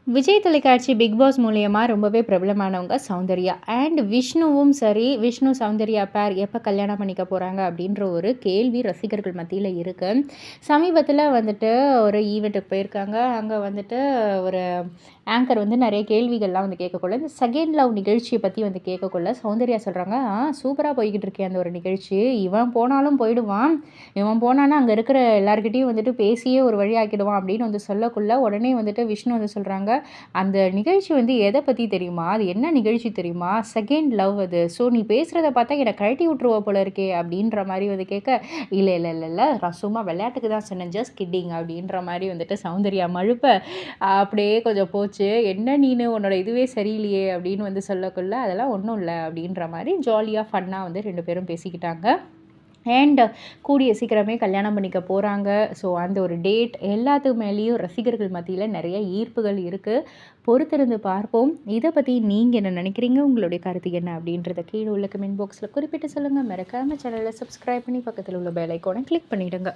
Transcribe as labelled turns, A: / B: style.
A: விஜய் தொலைக்காட்சி big pass மூலியமா ரொம்பவே பிரபலமானவங்க சௌந்தர்யா. அண்ட் விஷ்ணுவும் சரி, விஷ்ணு சௌந்தர்யா பேர் எப்போ கல்யாணம் பண்ணிக்க போகிறாங்க அப்படின்ற ஒரு கேள்வி ரசிகர்கள் மத்தியில் இருக்கு. சமீபத்தில் வந்துட்டு ஒரு ஈவெண்ட்டுக்கு போயிருக்காங்க. அங்கே வந்துட்டு ஒரு ஆங்கர் வந்து நிறைய கேள்விகள்லாம் வந்து கேட்கக்குள்ள, இந்த செகண்ட் லவ் நிகழ்ச்சியை பற்றி வந்து கேட்கக்குள்ள சௌந்தர்யா சொல்கிறாங்க, சூப்பராக போய்கிட்டு இருக்கேன் அந்த ஒரு நிகழ்ச்சி, இவன் போனாலும் போயிடுவான், இவன் போனான்னா அங்கே இருக்கிற எல்லாருக்கிட்டையும் வந்துட்டு பேசியே ஒரு வழி ஆக்கிடுவான் அப்படின்னு வந்து சொல்லக்குள்ள, உடனே வந்துட்டு விஷ்ணு வந்து சொல்கிறாங்க, அந்த நிகழ்ச்சி வந்து எத பத்தி தெரியுமா? அது என்ன நிகழ்ச்சி தெரியுமா? செகண்ட் லவ் அது. ஸோ நீ பேசுறத பார்த்தா என்ன கழட்டி விட்டுருவ போல இருக்கே! அப்டின்ற மாரி வந்து கேட்க, இல்ல, இல்ல, இல்ல, இல்ல. நான் சும்மா விளையாட்டுக்கு தான் சொன்னேன். ஜஸ்ட் கிட்டிங் அப்டின்ற மாரி வந்துட்டு சௌந்தர்யா மழுப்ப, அப்படியே கொஞ்சம் போச்சு. என்ன நீனு உன்னோட இதுவே சரியில்லையே! அப்டின்னு வந்து சொல்லக்குள்ள, அதெல்லாம் ஒண்ணும் இல்ல அப்டின்ற மாரி ஜாலியா ஃபன்னா வந்து 2 பேரும் பேசிக்கிட்டாங்க. அண்ட் கூடிய சீக்கிரமே கல்யாணம் பண்ணிக்க போகிறாங்க. ஸோ அந்த ஒரு டேட் எல்லாத்துக்கு மேலேயும் ரசிகர்கள் மத்தியில் நிறைய ஈர்ப்புகள் இருக்குது. பொறுத்திருந்து பார்ப்போம். இதை பற்றி நீங்கள் என்ன நினைக்கிறீங்க? உங்களுடைய கருத்து என்ன அப்படின்றத கீழே உள்ள கமெண்ட் பாக்ஸில் குறிப்பிட்டு சொல்லுங்கள். மறக்காமல் சேனலை சப்ஸ்கிரைப் பண்ணி பக்கத்தில் உள்ள பெல் ஐக்கானை கிளிக் பண்ணிவிடுங்க.